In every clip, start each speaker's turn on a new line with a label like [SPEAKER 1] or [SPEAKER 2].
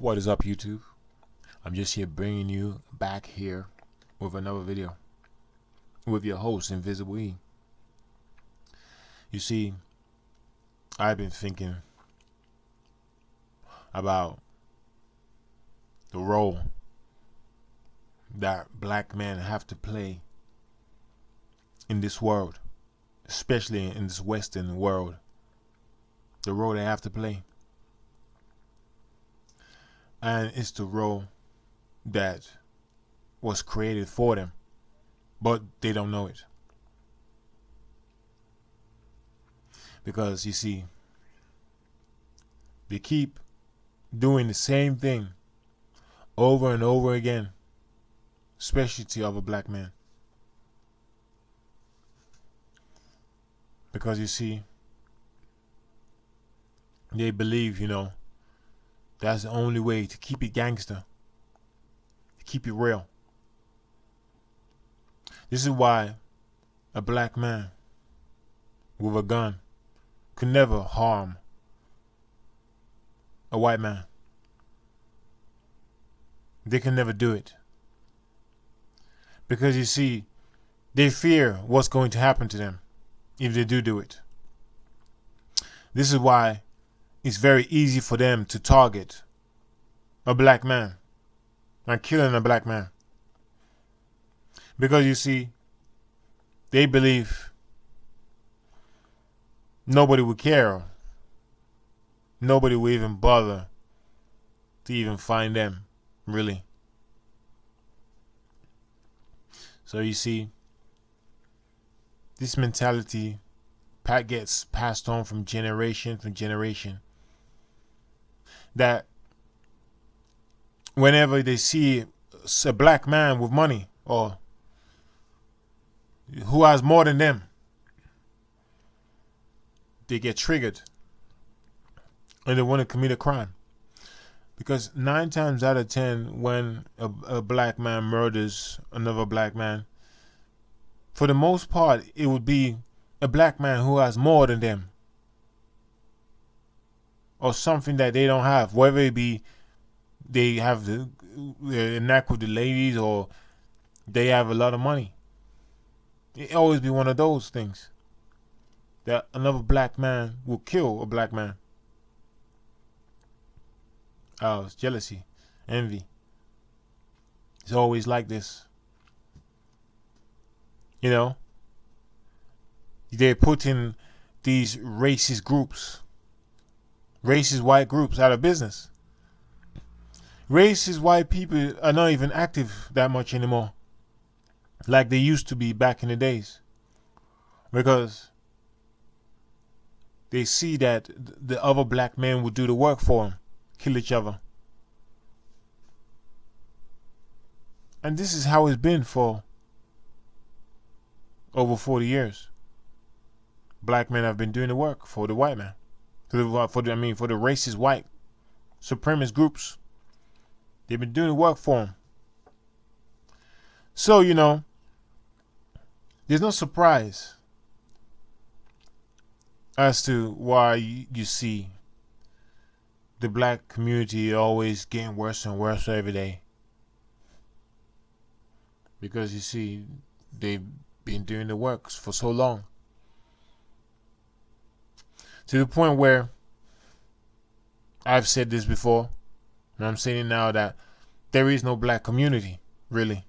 [SPEAKER 1] What is up, YouTube? I'm just here bringing you back here with another video with your host, Invisible E. You see, I've been thinking about the role that black men have to play in this world, especially in this Western world. The role they have to play. And it's the role that was created for them, but they don't know it. Because you see, they keep doing the same thing over and over again, especially to other black men. Because you see, they believe, that's the only way to keep it gangster, to keep it real. This is why a black man with a gun could never harm a white man. They can never do it. Because you see, they fear what's going to happen to them if they do it. This is why it's very easy for them to target a black man and killing a black man. Because you see, they believe nobody would care. Nobody will even bother to even find them, really. So you see, this mentality gets passed on from generation to generation. That whenever they see a black man with money or who has more than them, they get triggered and they want to commit a crime. Because 9 times out of 10, when a black man murders another black man, for the most part, it would be a black man who has more than them, or something that they don't have, whether it be they have the knack with the ladies or they have a lot of money. It always be one of those things that another black man will kill a black man. Oh, it's jealousy, envy. It's always like this. They're putting these racist groups, racist white groups, out of business. Racist white people are not even active that much anymore, like they used to be back in the days. Because they see that the other black men would do the work for them, kill each other. And this is how it's been for over 40 years. Black men have been doing the work for the white man, for the racist white supremacist groups. They've been doing the work for them. So there's no surprise as to why you see the black community always getting worse and worse every day. Because you see, they've been doing the work for so long. To the point where I've said this before, and I'm saying it now, that there is no black community, really.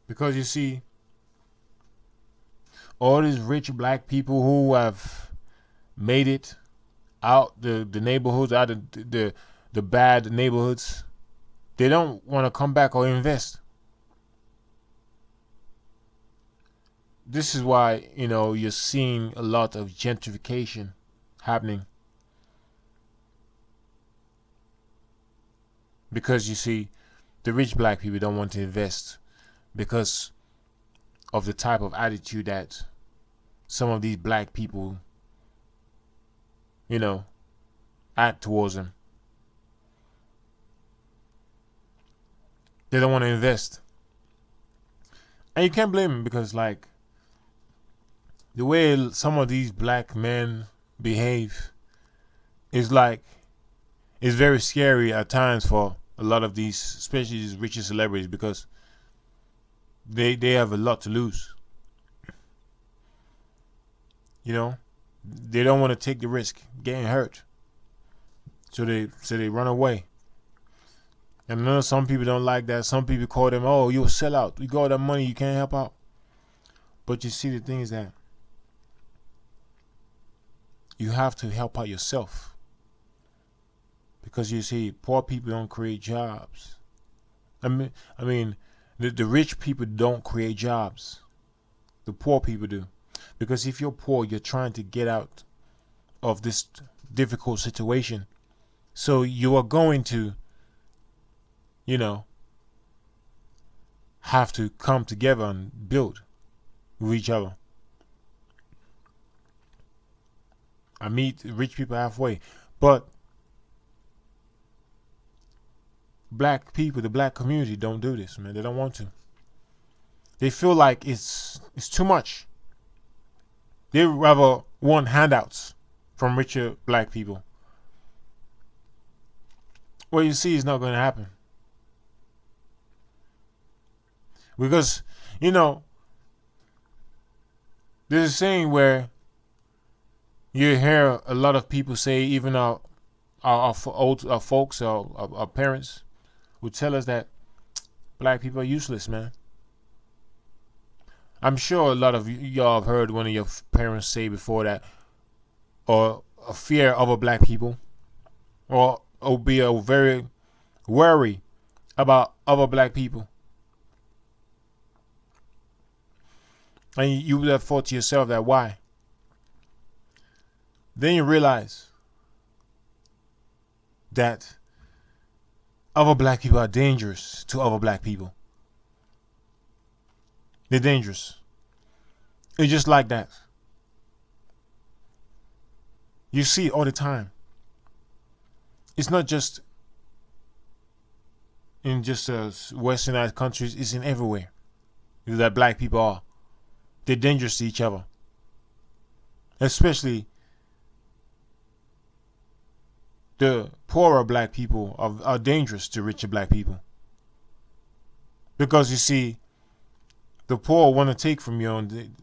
[SPEAKER 1] Because you see, all these rich black people who have made it out the neighborhoods, out of the bad neighborhoods, they don't want to come back or invest. This is why, you're seeing a lot of gentrification happening. Because you see, the rich black people don't want to invest because of the type of attitude that some of these black people, act towards them. They don't want to invest. And you can't blame them, because the way some of these black men behave it's like it's very scary at times for a lot of these, especially these richest celebrities, because they have a lot to lose. You know, they don't want to take the risk getting hurt, so they run away. And I know some people don't like that. Some people call them, "Oh, you a sellout. You got all that money, you can't help out." But you see, the thing is that you have to help out yourself, because you see, poor people don't create jobs. I mean, the rich people don't create jobs. The poor people do, because if you're poor, you're trying to get out of this difficult situation. So you are going to, you know, have to come together and build with each other. I meet rich people halfway, but black people, the black community, don't do this, man. They don't want to. They feel like it's too much. They rather want handouts from richer black people. What you see is not going to happen, because you know there's a saying where you hear a lot of people say, even our old our folks, our parents would tell us that black people are useless, man. I'm sure a lot of y'all have heard one of your parents say before that, or a fear of a black people, or be a very worry about other black people. And you would have thought to yourself that why? Then you realize that other black people are dangerous to other black people. They're dangerous. It's just like that. You see it all the time. It's not just in just westernized countries. It's in everywhere that black people are. They're dangerous to each other. Especially the poorer black people are dangerous to richer black people. Because you see, the poor want to take from you, and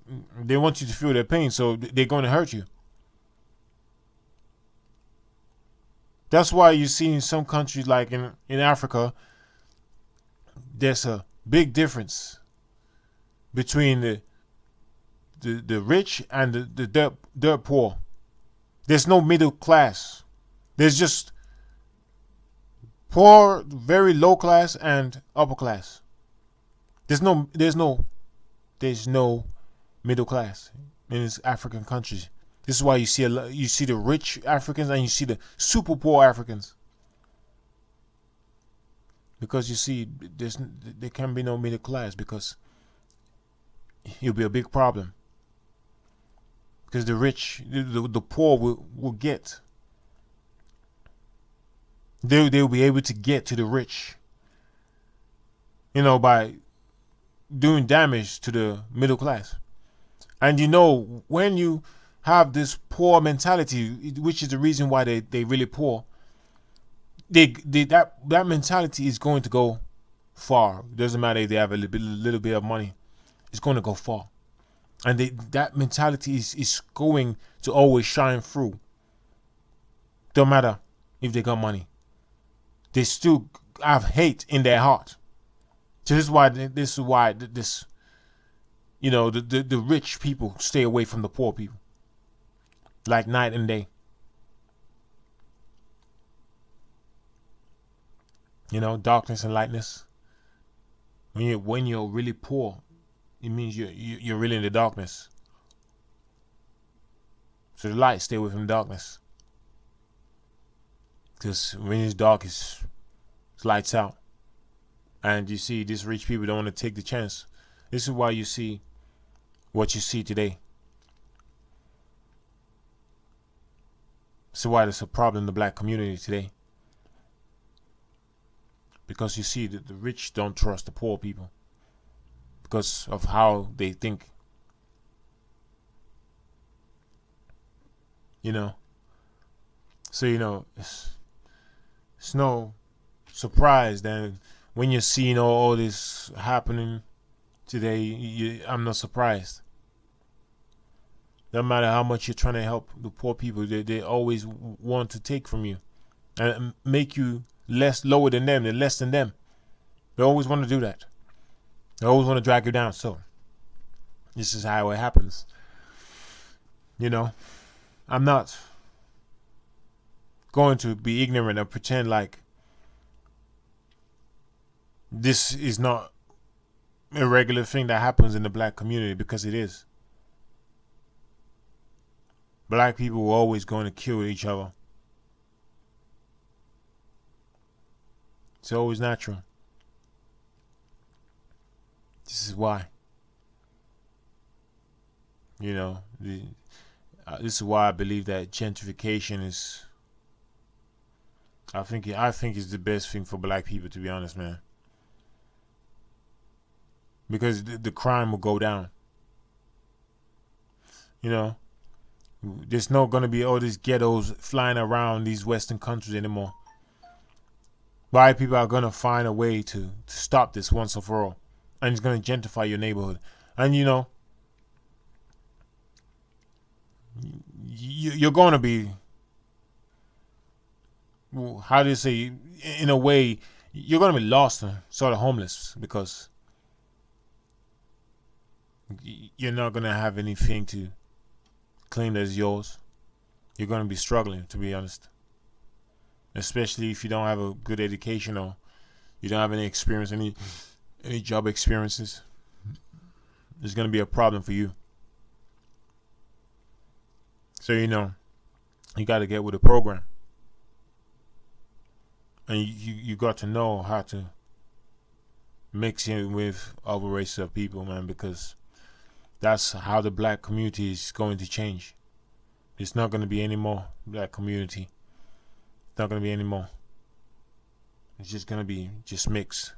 [SPEAKER 1] they want you to feel their pain, so they're going to hurt you. That's why you see in some countries, like in Africa, there's a big difference between the rich and the dirt poor. There's no middle class. There's just poor, very low class, and upper class. There's no middle class in these African countries. This is why you see the rich Africans and you see the super poor Africans. Because you see, there can be no middle class, because it'll be a big problem. Because the rich, the poor will get. They'll be able to get to the rich, by doing damage to the middle class. And when you have this poor mentality, which is the reason why they really poor, that mentality is going to go far. It doesn't matter if they have a little bit of money. It's going to go far. And that mentality is going to always shine through. Don't matter if they got money. They still have hate in their heart. So this is why the rich people stay away from the poor people, like night and day. Darkness and lightness. When you're really poor, it means you're really in the darkness. So the light, stay away from darkness. Because when it's dark, it's lights out. And you see, these rich people don't want to take the chance. This is why you see what you see today. This is why there's a problem in the black community today. Because you see that the rich don't trust the poor people. Because of how they think. So it's no surprise that when you're seeing all this happening today, I'm not surprised. No matter how much you're trying to help the poor people, they always want to take from you and make you lower than them, and less than them. They always want to do that. They always want to drag you down. So this is how it happens. I'm not going to be ignorant or pretend like this is not a regular thing that happens in the black community, because it is. Black people were always going to kill each other. It's always natural. This is why. This is why I believe that gentrification is. I think it's the best thing for black people, to be honest, man. Because the crime will go down. There's not gonna be all these ghettos flying around these Western countries anymore. Black people are gonna find a way to stop this once and for all, and it's gonna gentrify your neighborhood. And you're gonna be, how do you say, in a way, you're gonna be lost and sort of homeless, because you're not gonna have anything to claim that is yours. You're gonna be struggling, to be honest. Especially if you don't have a good education, or you don't have any experience, any job experiences. There's gonna be a problem for you. So you got to get with the program, and you got to know how to mix in with other races of people, man, because that's how the black community is going to change. It's not going to be any more black community. It's not going to be any more. It's just going to be just mixed.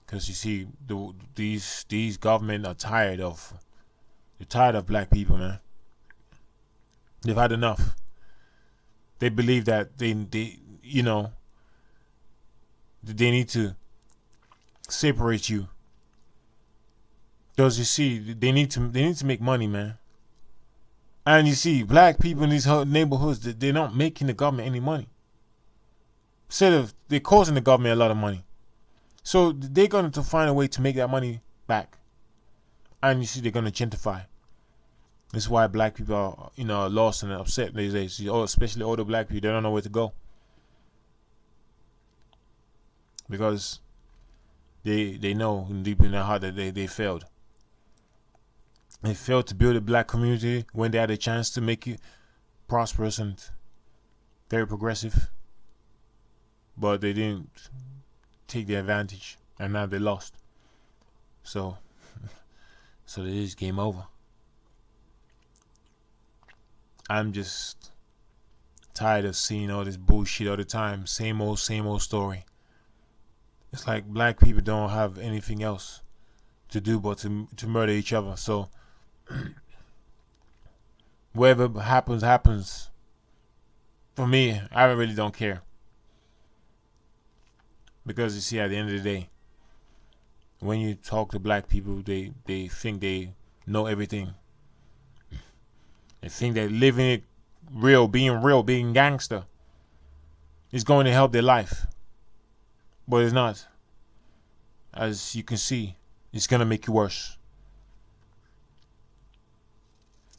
[SPEAKER 1] Because you see, these government are tired of. They're tired of black people, man. They've had enough. They believe that they need to separate you. Because you see, they need to make money, man. And you see, black people in these neighborhoods, they're not making the government any money. Instead of, they're causing the government a lot of money. So they're going to find a way to make that money back. And you see, they're going to gentrify. This is why black people are, lost and upset these days. Especially older black people, they don't know where to go. Because they know deep in their heart that they failed. They failed to build a black community when they had a chance to make it prosperous and very progressive. But they didn't take the advantage, and now they lost. So it is game over. I'm just tired of seeing all this bullshit all the time. Same old story. It's like black people don't have anything else to do but to murder each other. So whatever happens. For me, I really don't care. Because you see, at the end of the day, when you talk to black people, they think they know everything. They think that living it real, being gangster is going to help their life. But it's not. As you can see, it's going to make you worse.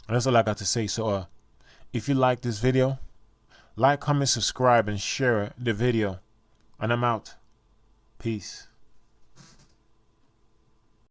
[SPEAKER 1] And that's all I got to say. So if you like this video, like, comment, subscribe, and share the video. And I'm out. Peace.